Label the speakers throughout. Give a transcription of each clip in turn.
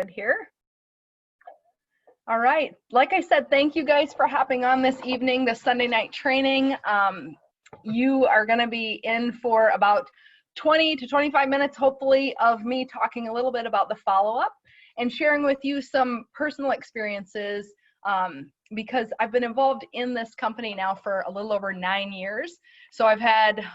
Speaker 1: Here. All right. Like I said, thank you guys for hopping on this evening, this Sunday night training. You are going to be in for about 20 to 25 minutes, hopefully, of me talking a little bit about the follow-up and sharing with you some personal experiences because I've been involved in this company now for a little over 9 years. So I've had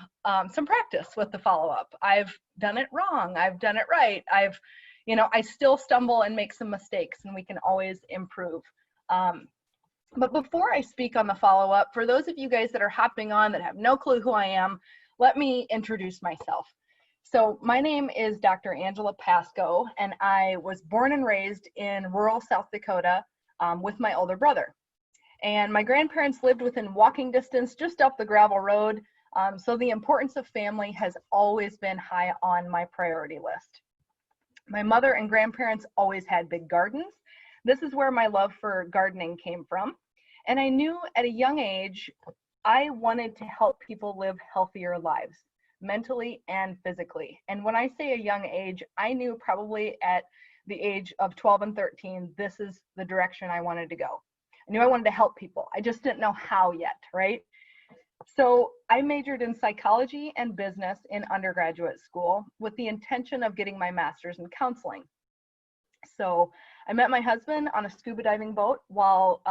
Speaker 1: some practice with the follow-up. I've done it wrong. I've done it right. I still stumble and make some mistakes, and we can always improve. But before I speak on the follow-up, for those of you guys that are hopping on that have no clue who I am, let me introduce myself. So my name is Dr. Angela Pascoe, and I was born and raised in rural South Dakota with my older brother. And my grandparents lived within walking distance just up the gravel road, so the importance of family has always been high on my priority list. My mother and grandparents always had big gardens. This is where my love for gardening came from. And I knew at a young age, I wanted to help people live healthier lives, mentally and physically. And when I say a young age, I knew probably at the age of 12 and 13, this is the direction I wanted to go. I knew I wanted to help people. I just didn't know how yet, right? So I majored in psychology and business in undergraduate school with the intention of getting my master's in counseling. So I met my husband on a scuba diving boat while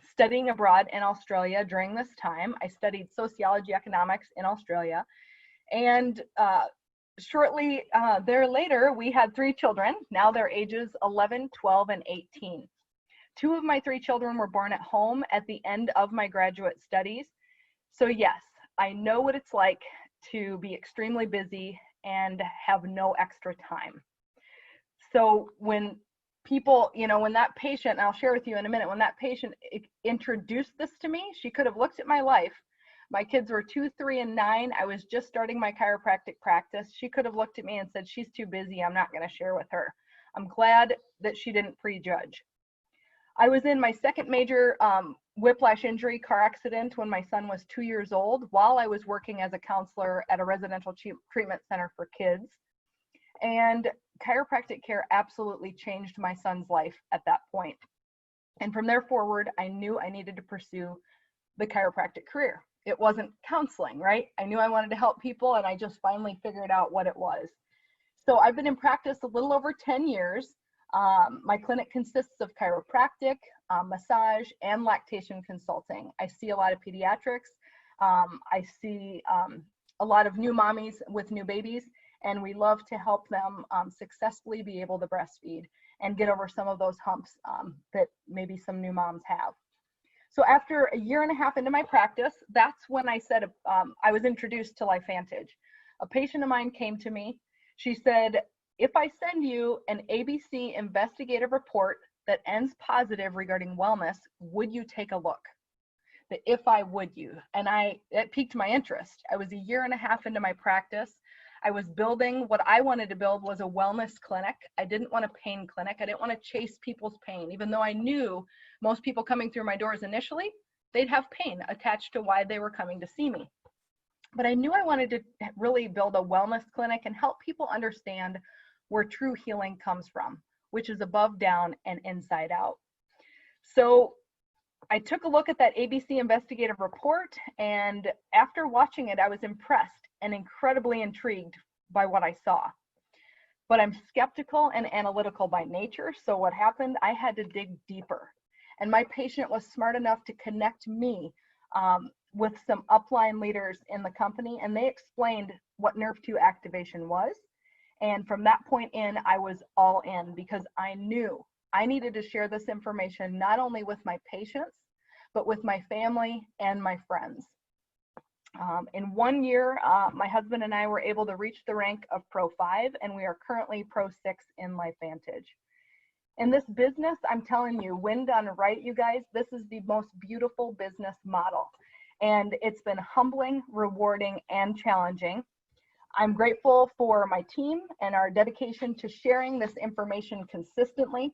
Speaker 1: studying abroad in Australia during this time. I studied sociology economics in Australia. And shortly there later, we had 3 children. Now they're ages 11, 12, and 18. 2 of my 3 children were born at home at the end of my graduate studies. So yes, I know what it's like to be extremely busy and have no extra time. So when people, when that patient, and I'll share with you in a minute, when that patient introduced this to me, she could have looked at my life. My kids were 2, 3, and 9. I was just starting my chiropractic practice. She could have looked at me and said, she's too busy. I'm not going to share with her. I'm glad that she didn't prejudge. I was in my second major whiplash injury car accident when my son was 2 years old while I was working as a counselor at a residential treatment center for kids. And chiropractic care absolutely changed my son's life at that point. And from there forward, I knew I needed to pursue the chiropractic career. It wasn't counseling, right? I knew I wanted to help people, and I just finally figured out what it was. So I've been in practice a little over 10 years. My clinic consists of chiropractic, massage, and lactation consulting. I see a lot of pediatrics. I see a lot of new mommies with new babies, and we love to help them successfully be able to breastfeed and get over some of those humps that maybe some new moms have. So after a year and a half into my practice, that's when I said I was introduced to LifeVantage. A patient of mine came to me. She said, if I send you an ABC investigative report that ends positive regarding wellness, would you take a look? The if I would you. And it piqued my interest. I was a year and a half into my practice. I was building, what I wanted to build was a wellness clinic. I didn't want a pain clinic. I didn't want to chase people's pain, even though I knew most people coming through my doors initially, they'd have pain attached to why they were coming to see me. But I knew I wanted to really build a wellness clinic and help people understand where true healing comes from, which is above down and inside out. So I took a look at that ABC investigative report, and after watching it, I was impressed and incredibly intrigued by what I saw. But I'm skeptical and analytical by nature, so what happened, I had to dig deeper. And my patient was smart enough to connect me with some upline leaders in the company, and they explained what Nerve 2 activation was. And from that point in, I was all in because I knew I needed to share this information not only with my patients, but with my family and my friends. In 1 year, my husband and I were able to reach the rank of Pro 5, and we are currently Pro 6 in LifeVantage. In this business, I'm telling you, when done right, you guys, this is the most beautiful business model. And it's been humbling, rewarding, and challenging. I'm grateful for my team and our dedication to sharing this information consistently.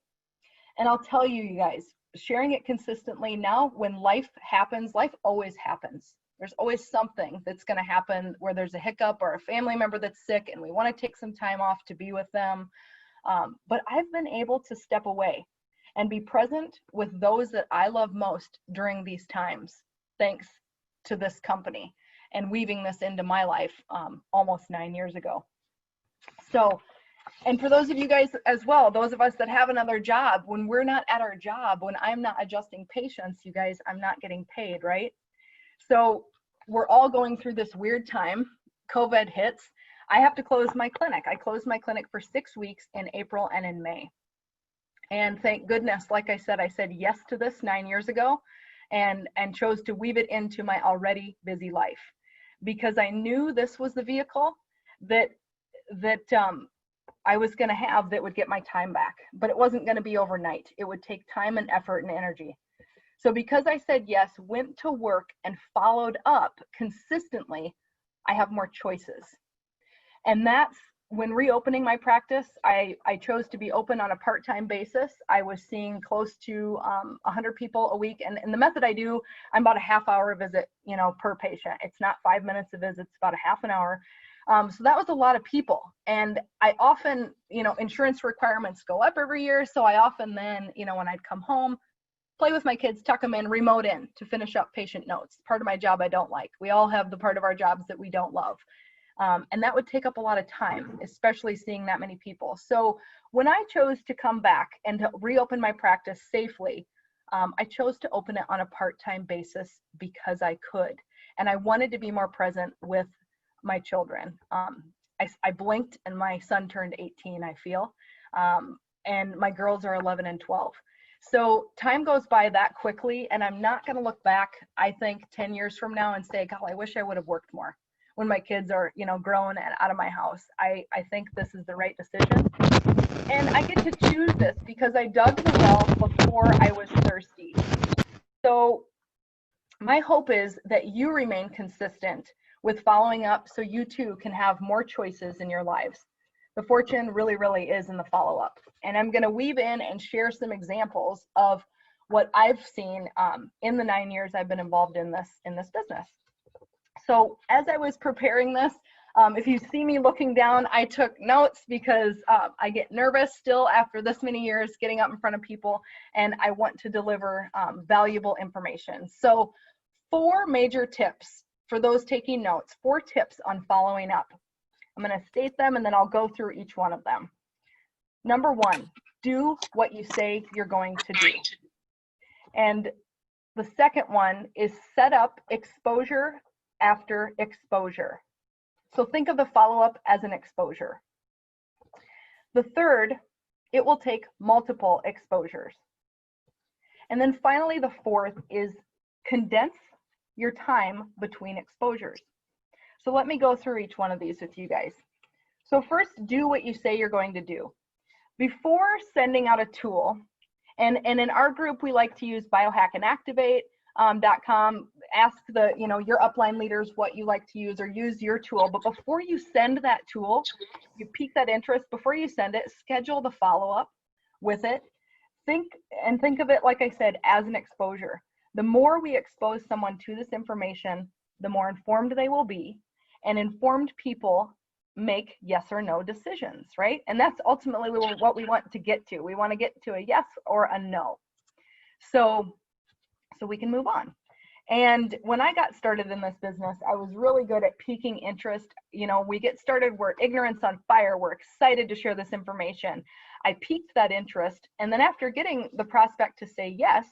Speaker 1: And I'll tell you, you guys, sharing it consistently now, when life happens, life always happens. There's always something that's going to happen where there's a hiccup or a family member that's sick and we want to take some time off to be with them. But I've been able to step away and be present with those that I love most during these times, thanks to this company and weaving this into my life almost 9 years ago. So, and for those of you guys as well, those of us that have another job, when we're not at our job, when I'm not adjusting patients, you guys, I'm not getting paid, right? So we're all going through this weird time. COVID hits. I have to close my clinic. I closed my clinic for 6 weeks in April and in May. And thank goodness, like I said yes to this 9 years ago and chose to weave it into my already busy life, because I knew this was the vehicle that I was going to have that would get my time back, but it wasn't going to be overnight. It would take time and effort and energy. So because I said yes, went to work and followed up consistently, I have more choices. And that's when reopening my practice, I chose to be open on a part-time basis. I was seeing close to 100 people a week. And the method I do, I'm about a half-hour a visit, per patient. It's not 5 minutes a visit, it's about a half an hour. So that was a lot of people. And I often, insurance requirements go up every year. So I often then, when I'd come home, play with my kids, tuck them in, remote in to finish up patient notes. Part of my job I don't like. We all have the part of our jobs that we don't love. And that would take up a lot of time, especially seeing that many people. So when I chose to come back and to reopen my practice safely, I chose to open it on a part-time basis because I could. And I wanted to be more present with my children. I blinked and my son turned 18, I feel. And my girls are 11 and 12. So time goes by that quickly, and I'm not going to look back, I think, 10 years from now and say, God, I wish I would have worked more when my kids are, grown and out of my house. I think this is the right decision. And I get to choose this because I dug the well before I was thirsty. So my hope is that you remain consistent with following up so you too can have more choices in your lives. The fortune really, really is in the follow-up. And I'm going to weave in and share some examples of what I've seen in the 9 years I've been involved in this business. So as I was preparing this, if you see me looking down, I took notes because I get nervous still after this many years getting up in front of people, and I want to deliver valuable information. So 4 major tips for those taking notes, 4 tips on following up. I'm going to state them and then I'll go through each one of them. Number 1, do what you say you're going to do. And the second one is set up exposure after exposure. So think of the follow-up as an exposure. The third, it will take multiple exposures. And then finally, the fourth is condense your time between exposures. So let me go through each one of these with you guys. So first, do what you say you're going to do. Before sending out a tool, and in our group, we like to use biohackandactivate.com. Ask your upline leaders what you like to use, or use your tool. But before you send that tool, you pique that interest. Before you send it, schedule the follow-up with it. Think of it, like I said, as an exposure. The more we expose someone to this information, the more informed they will be, and informed people make yes or no decisions, right? And that's ultimately what we want to get to. We want to get to a yes or a no. So we can move on. And when I got started in this business, I was really good at piquing interest. We get started, we're ignorance on fire. We're excited to share this information. I piqued that interest. And then after getting the prospect to say yes,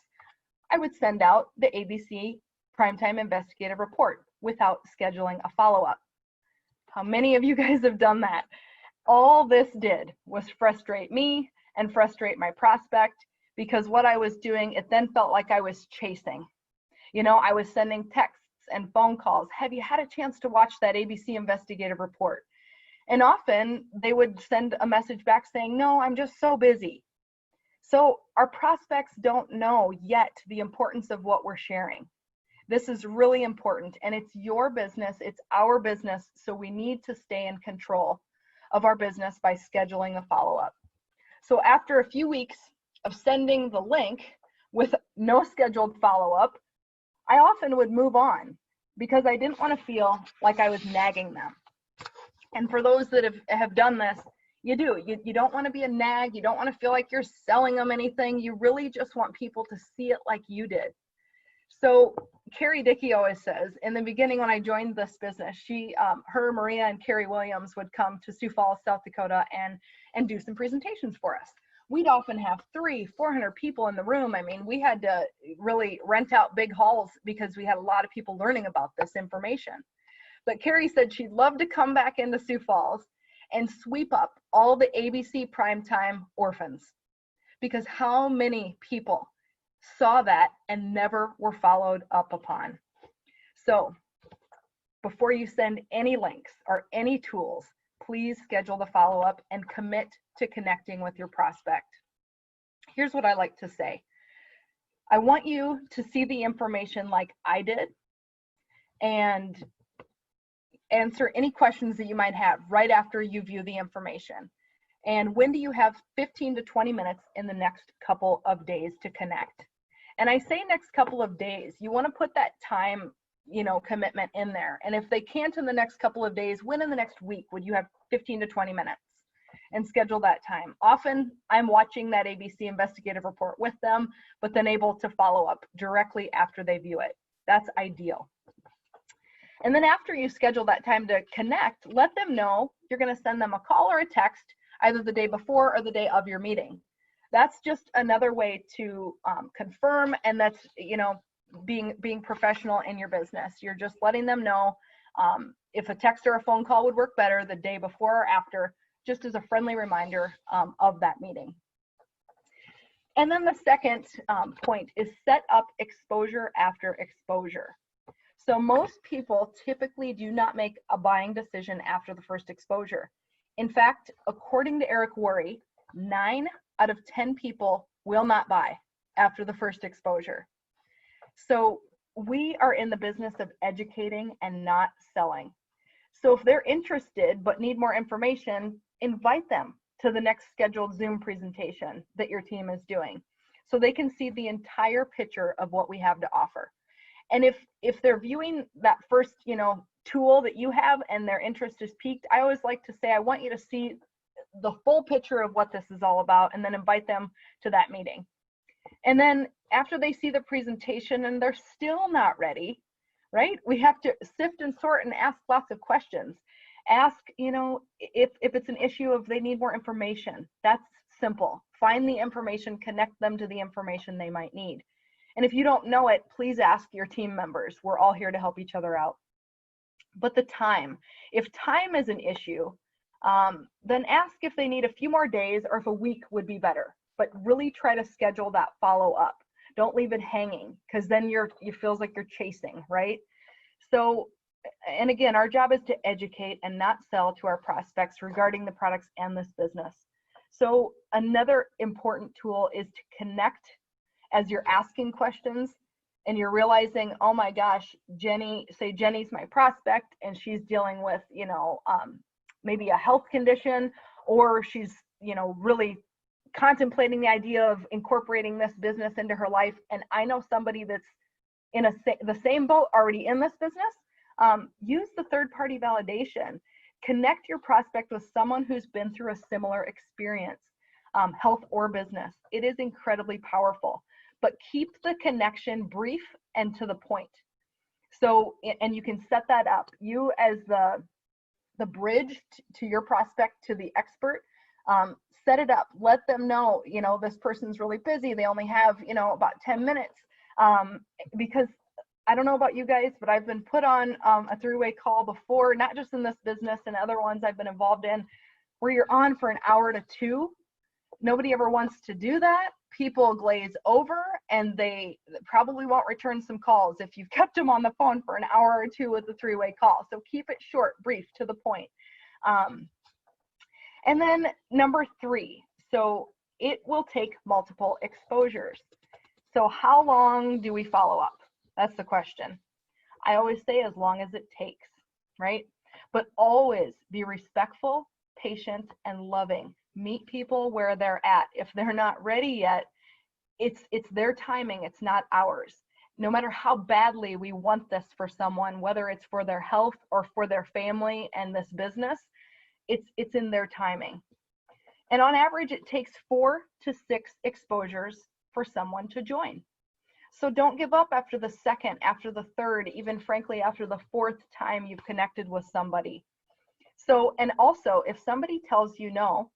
Speaker 1: I would send out the ABC Primetime Investigative Report without scheduling a follow-up. How many of you guys have done that? All this did was frustrate me and frustrate my prospect, because what I was doing, it then felt like I was chasing. I was sending texts and phone calls. Have you had a chance to watch that ABC Investigative Report? And often they would send a message back saying, no, I'm just so busy. So our prospects don't know yet the importance of what we're sharing. This is really important, and it's your business, it's our business, so we need to stay in control of our business by scheduling the follow-up. So after a few weeks of sending the link with no scheduled follow-up, I often would move on because I didn't want to feel like I was nagging them. And for those that have done this, You do. You don't want to be a nag. You don't want to feel like you're selling them anything. You really just want people to see it like you did. So Carrie Dickey always says, in the beginning when I joined this business, her, Maria, and Carrie Williams would come to Sioux Falls, South Dakota, and do some presentations for us. We'd often have 300-400 people in the room. I mean, we had to really rent out big halls because we had a lot of people learning about this information. But Carrie said she'd love to come back into Sioux Falls and sweep up all the ABC primetime orphans, because how many people saw that and never were followed up upon. So before you send any links or any tools, please schedule the follow-up and commit to connecting with your prospect. Here's what I like to say. I want you to see the information like I did and answer any questions that you might have right after you view the information. And when do you have 15 to 20 minutes in the next couple of days to connect? And I say next couple of days, you want to put that time, commitment in there. And if they can't in the next couple of days, when in the next week would you have 15 to 20 minutes and schedule that time? Often I'm watching that ABC investigative report with them, but then able to follow up directly after they view it. That's ideal. And then after you schedule that time to connect, let them know you're going to send them a call or a text either the day before or the day of your meeting. That's just another way to confirm, and that's, being professional in your business. You're just letting them know if a text or a phone call would work better the day before or after, just as a friendly reminder of that meeting. And then the second point is set up exposure after exposure. So most people typically do not make a buying decision after the first exposure. In fact, according to Eric Worre, 9 out of 10 people will not buy after the first exposure. So we are in the business of educating and not selling. So if they're interested but need more information, invite them to the next scheduled Zoom presentation that your team is doing so they can see the entire picture of what we have to offer. And if they're viewing that first, tool that you have and their interest is piqued, I always like to say, I want you to see the full picture of what this is all about, and then invite them to that meeting. And then after they see the presentation and they're still not ready, right? We have to sift and sort and ask lots of questions. Ask, if it's an issue of they need more information. That's simple. Find the information, connect them to the information they might need. And if you don't know it, please ask your team members. We're all here to help each other out. But the time, if time is an issue, then ask if they need a few more days or if a week would be better. But really try to schedule that follow up. Don't leave it hanging, because then it feels like you're chasing, right? So, and again, our job is to educate and not sell to our prospects regarding the products and this business. So another important tool is to connect as you're asking questions and you're realizing, oh my gosh, Jenny's my prospect and she's dealing with, maybe a health condition, or she's, really contemplating the idea of incorporating this business into her life. And I know somebody that's in the same boat already in this business. Use the third-party validation. Connect your prospect with someone who's been through a similar experience, health or business. It is incredibly powerful. But keep the connection brief and to the point. So, and you can set that up. You as the bridge to your prospect, to the expert, set it up. Let them know, this person's really busy. They only have, about 10 minutes. Because I don't know about you guys, but I've been put on a three-way call before, not just in this business and other ones I've been involved in, where you're on for an hour to 2. Nobody ever wants to do that. People glaze over and they probably won't return some calls if you've kept them on the phone for an hour or 2 with a three-way call. So keep it short, brief, to the point. And then number 3, so it will take multiple exposures. So how long do we follow up? That's the question. I always say as long as it takes, right? But always be respectful, patient, and loving. Meet people where they're at. If they're not ready yet, it's their timing, it's not ours. No matter how badly we want this for someone, whether it's for their health or for their family and this business, it's in their timing. And on average, it takes 4 to 6 exposures for someone to join. So don't give up after the second, after the third, even frankly, after the fourth time you've connected with somebody. So, and also, if somebody tells you no,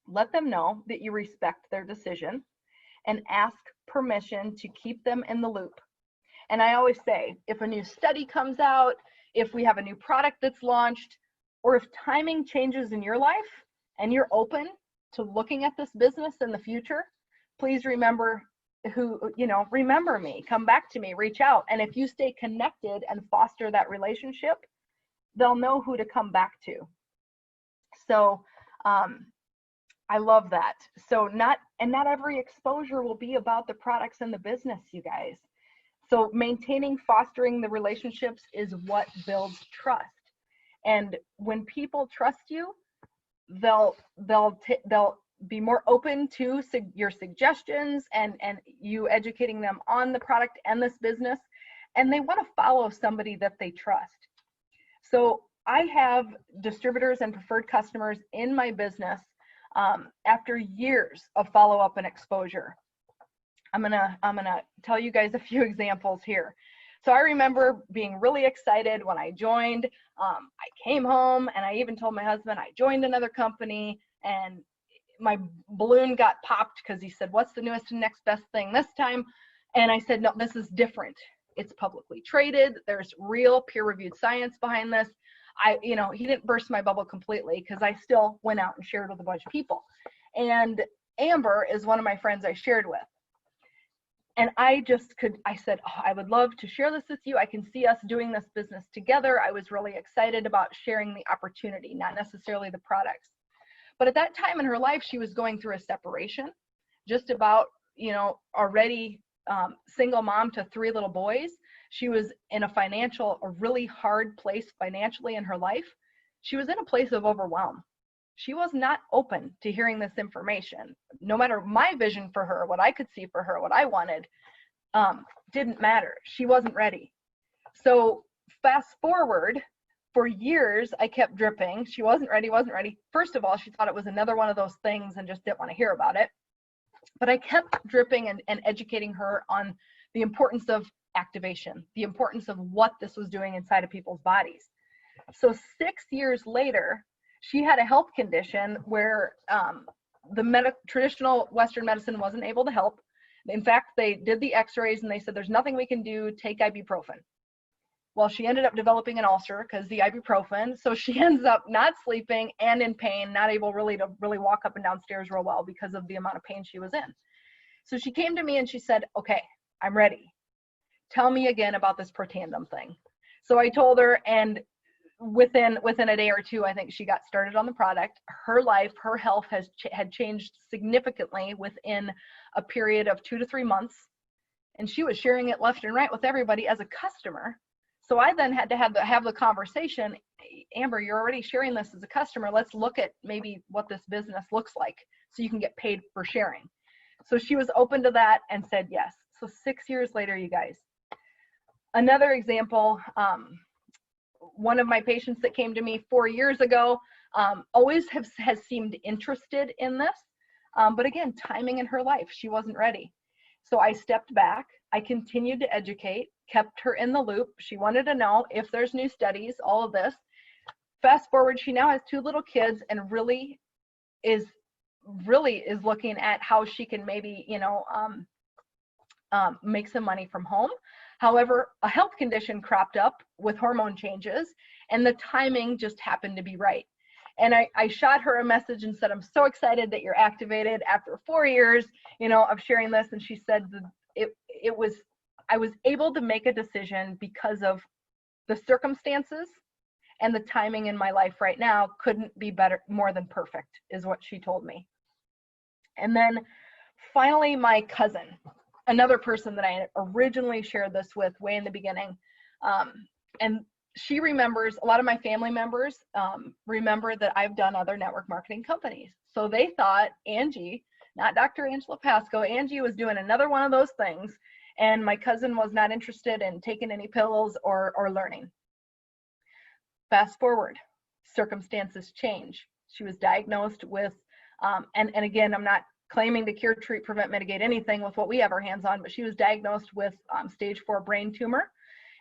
Speaker 1: let them know that you respect their decision and ask permission to keep them in the loop. And I always say, if a new study comes out, if we have a new product that's launched, or if timing changes in your life and you're open to looking at this business in the future, please remember remember me, come back to me, reach out. And if you stay connected and foster that relationship, they'll know who to come back to. So I love that. So not every exposure will be about the products and the business, you guys. So maintaining, fostering the relationships is what builds trust. And when people trust you, they'll be more open to your suggestions and you educating them on the product and this business, and they want to follow somebody that they trust. So I have distributors and preferred customers in my business after years of follow-up and exposure. I'm gonna tell you guys a few examples here. So I remember being really excited when I joined. I came home and I even told my husband I joined another company, and my balloon got popped because he said, "What's the newest and next best thing this time?" And I said, "No, this is different. It's publicly traded. There's real peer-reviewed science behind this." He didn't burst my bubble completely because I still went out and shared with a bunch of people. And Amber is one of my friends I shared with. And I said, "Oh, I would love to share this with you. I can see us doing this business together." I was really excited about sharing the opportunity, not necessarily the products. But at that time in her life, she was going through a separation, just about, already single mom to 3 little boys. She was in a really hard place financially in her life. She was in a place of overwhelm. She was not open to hearing this information. No matter my vision for her, what I could see for her, what I wanted, didn't matter. She wasn't ready. So fast forward, for years, I kept dripping. She wasn't ready. First of all, she thought it was another one of those things and just didn't want to hear about it. But I kept dripping and educating her on the importance of activation, the importance of what this was doing inside of people's bodies. So 6 years later, she had a health condition where the traditional Western medicine wasn't able to help. In fact, they did the x-rays and they said, "There's nothing we can do, take ibuprofen." Well, she ended up developing an ulcer because the ibuprofen. So she ends up not sleeping and in pain, not able to walk up and down stairs real well because of the amount of pain she was in. So she came to me and she said, "Okay, I'm ready. Tell me again about this Protandim thing." So I told her, and within a day or two, I think she got started on the product. Her life, her health had changed significantly within a period of 2 to 3 months. And she was sharing it left and right with everybody as a customer. So I then had to have the conversation. "Amber, you're already sharing this as a customer. Let's look at maybe what this business looks like so you can get paid for sharing." So she was open to that and said yes. So 6 years later, you guys. Another example, one of my patients that came to me 4 years ago always has seemed interested in this. But again, timing in her life, she wasn't ready. So I stepped back. I continued to educate, kept her in the loop. She wanted to know if there's new studies, all of this. Fast forward, she now has 2 little kids and really is looking at how she can maybe, make some money from home. However, a health condition cropped up with hormone changes and the timing just happened to be right. And I shot her a message and said, "I'm so excited that you're activated after 4 years, of sharing this." And she said I was able to make a decision because of the circumstances, and the timing in my life right now couldn't be better, more than perfect, is what she told me. And then finally, my cousin, another person that I originally shared this with way in the beginning, and she remembers, a lot of my family members remember that I've done other network marketing companies. So they thought Angie, not Dr. Angela Pascoe, Angie was doing another one of those things, and my cousin was not interested in taking any pills or learning. Fast forward, circumstances change. She was diagnosed with And again, I'm not claiming to cure, treat, prevent, mitigate anything with what we have our hands on, but she was diagnosed with stage 4 brain tumor.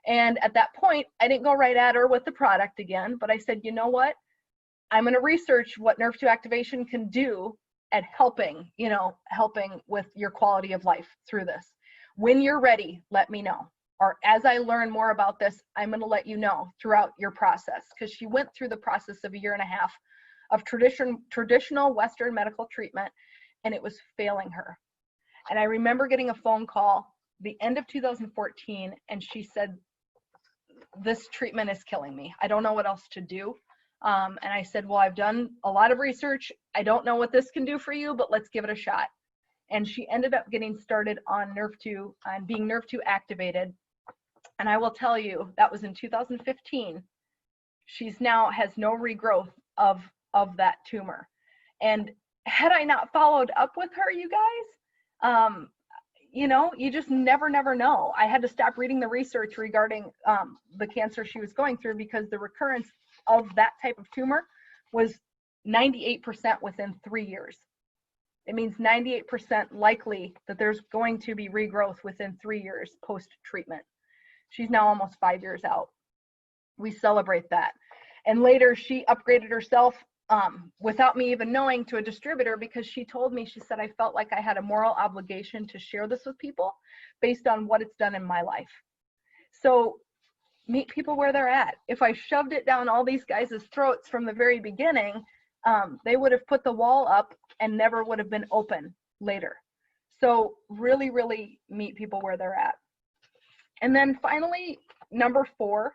Speaker 1: And at that point, I didn't go right at her with the product again, but I said, you know what? I'm going to research what Nerve 2 activation can do at helping with your quality of life through this. When you're ready, let me know. Or as I learn more about this, I'm going to let you know throughout your process, because she went through the process of 1.5 years of traditional Western medical treatment, and it was failing her. And I remember getting a phone call the end of 2014, and she said, this treatment is killing me. I don't know what else to do. And I said, well, I've done a lot of research. I don't know what this can do for you, but let's give it a shot. And she ended up getting started on Nerve 2 and being Nerve 2 activated. And I will tell you, that was in 2015. She's now has no regrowth of that tumor. And had I not followed up with her, you guys, you just never know. I had to stop reading the research regarding the cancer she was going through, because the recurrence of that type of tumor was 98% within 3 years. It means 98% likely that there's going to be regrowth within 3 years post-treatment. She's now almost 5 years out. We celebrate that. And later she upgraded herself without me even knowing, to a distributor, because she told me, she said, I felt like I had a moral obligation to share this with people based on what it's done in my life. So meet people where they're at. If I shoved it down all these guys' throats from the very beginning, they would have put the wall up and never would have been open later. So really meet people where they're at. And then finally, number 4,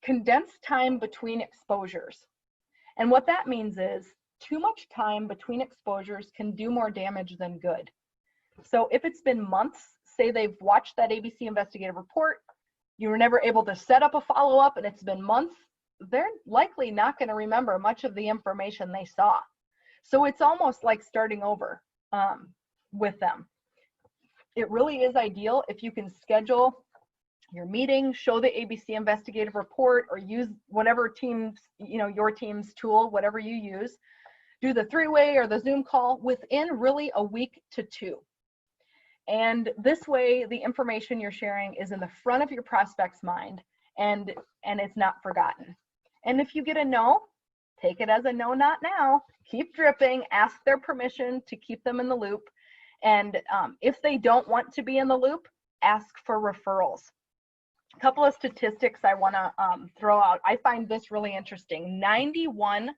Speaker 1: condense time between exposures. And what that means is, too much time between exposures can do more damage than good. So if it's been months, say they've watched that ABC investigative report, you were never able to set up a follow-up, and it's been months, they're likely not going to remember much of the information they saw. So it's almost like starting over with them. It really is ideal if you can schedule your meeting, show the ABC investigative report, or use whatever team's, your team's tool, whatever you use. Do the 3-way or the Zoom call within really a week to 2. And this way, the information you're sharing is in the front of your prospect's mind, and it's not forgotten. And if you get a no, take it as a no, not now. Keep dripping, ask their permission to keep them in the loop. And if they don't want to be in the loop, ask for referrals. A couple of statistics I want to throw out. I find this really interesting. 91%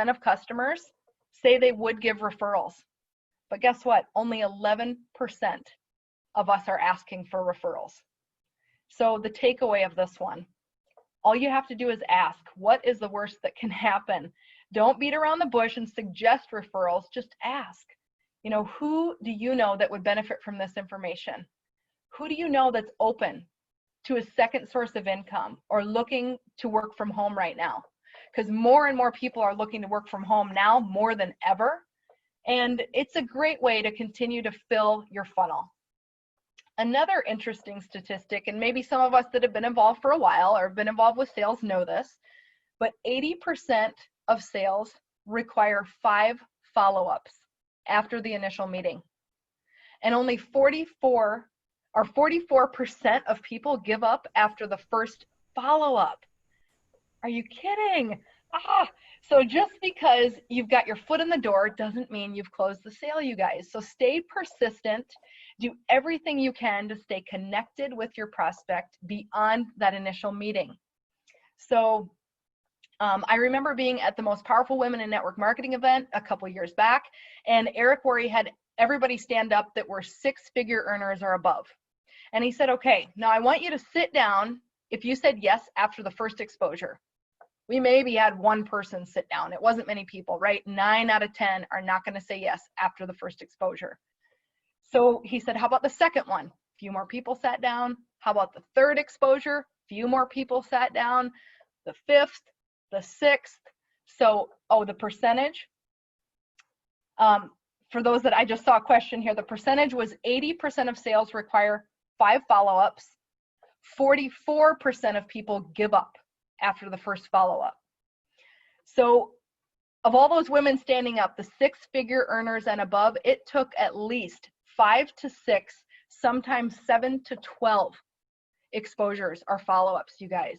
Speaker 1: of customers say they would give referrals. But guess what? Only 11% of us are asking for referrals. So the takeaway of this one, all you have to do is ask, what is the worst that can happen? Don't beat around the bush and suggest referrals, just ask. Who do you know that would benefit from this information? Who do you know that's open to a second source of income or looking to work from home right now? Because more and more people are looking to work from home now more than ever. And it's a great way to continue to fill your funnel. Another interesting statistic, and maybe some of us that have been involved for a while or have been involved with sales know this, but 80% of sales require 5 follow-ups after the initial meeting. And only 44% of people give up after the first follow-up. Are you kidding? So just because you've got your foot in the door doesn't mean you've closed the sale, you guys. So stay persistent. Do everything you can to stay connected with your prospect beyond that initial meeting. So I remember being at the Most Powerful Women in Network Marketing event a couple years back, and Eric Worre had everybody stand up that were 6-figure earners or above. And he said, okay, now I want you to sit down if you said yes after the first exposure. We maybe had one person sit down. It wasn't many people, right? 9 out of 10 are not going to say yes after the first exposure. So he said, how about the second one? A few more people sat down. How about the third exposure? A few more people sat down. The 5th, the 6th. So, the percentage. For those that I just saw a question here, the percentage was 80% of sales require 5 follow-ups. 44% of people give up after the first follow-up. So of all those women standing up, the 6-figure earners and above, it took at least 5 to 6, sometimes 7 to 12 exposures or follow-ups, you guys.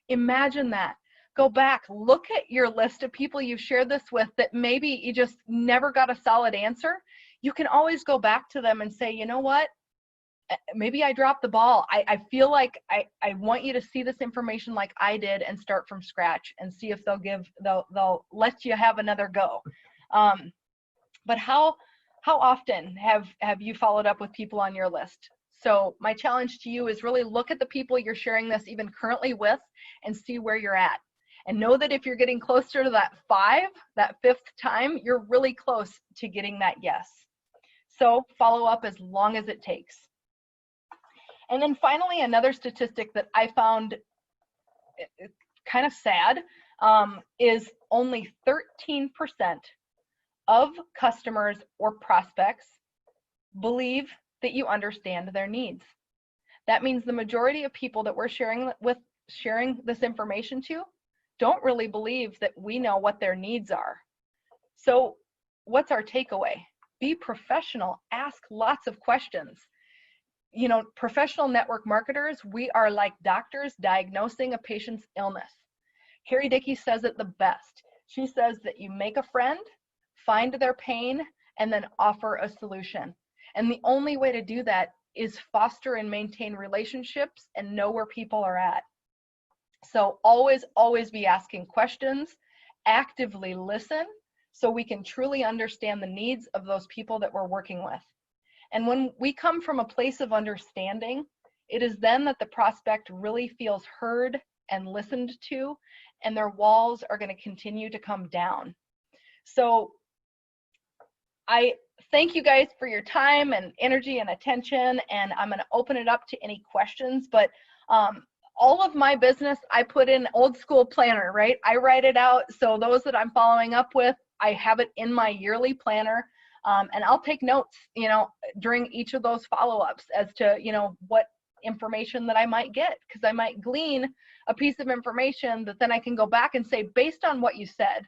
Speaker 1: Imagine that. Go back, look at your list of people you've shared this with that maybe you just never got a solid answer. You can always go back to them and say, you know what? Maybe I dropped the ball. I feel like I want you to see this information like I did and start from scratch and see if they'll let you have another go. But how often have you followed up with people on your list? So my challenge to you is really look at the people you're sharing this even currently with and see where you're at. And know that if you're getting closer to that 5, that 5th time, you're really close to getting that yes. So follow up as long as it takes. And then finally, another statistic that I found kind of sad is only 13% of customers or prospects believe that you understand their needs. That means the majority of people that we're sharing this information to don't really believe that we know what their needs are. So what's our takeaway? Be professional, ask lots of questions. You know, professional network marketers, we are like doctors diagnosing a patient's illness. Carrie Dickey says it the best. She says that you make a friend, find their pain, and then offer a solution. And the only way to do that is foster and maintain relationships and know where people are at. So always be asking questions, actively listen so we can truly understand the needs of those people that we're working with. And when we come from a place of understanding, it is then that the prospect really feels heard and listened to, and their walls are going to continue to come down. So I thank you guys for your time and energy and attention, and I'm going to open it up to any questions. But all of my business, I put in old school planner, right? I write it out. So those that I'm following up with, I have it in my yearly planner. And I'll take notes, you know, during each of those follow-ups as to, you know, what information that I might get, because I might glean a piece of information that then I can go back and say, based on what you said,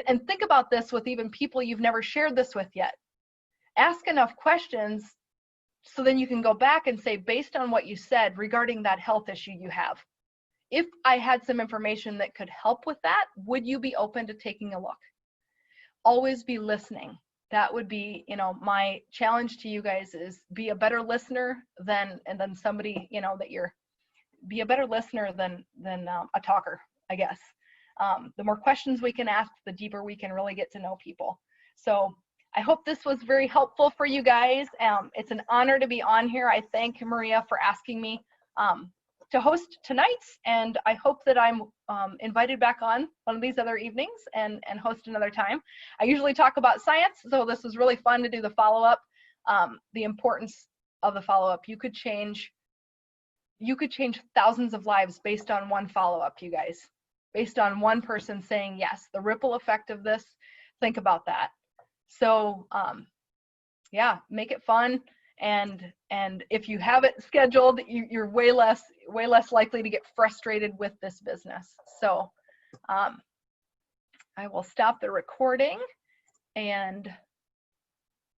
Speaker 1: and think about this with even people you've never shared this with yet. Ask enough questions so then you can go back and say, based on what you said regarding that health issue you have, if I had some information that could help with that, would you be open to taking a look? Always be listening. That would be, you know, my challenge to you guys is be a better listener than somebody, you know, be a better listener than a talker, I guess. The more questions we can ask, the deeper we can really get to know people. So I hope this was very helpful for you guys. It's an honor to be on here. I thank Maria for asking me to host tonight's, and I hope that I'm invited back on one of these other evenings and host another time. I usually talk about science, so this was really fun to do the follow-up. The importance of the follow-up. You could change thousands of lives based on one follow-up, you guys. Based on one person saying yes. The ripple effect of this, think about that. So yeah, make it fun. And if you have it scheduled, you're way less likely to get frustrated with this business. So I will stop the recording and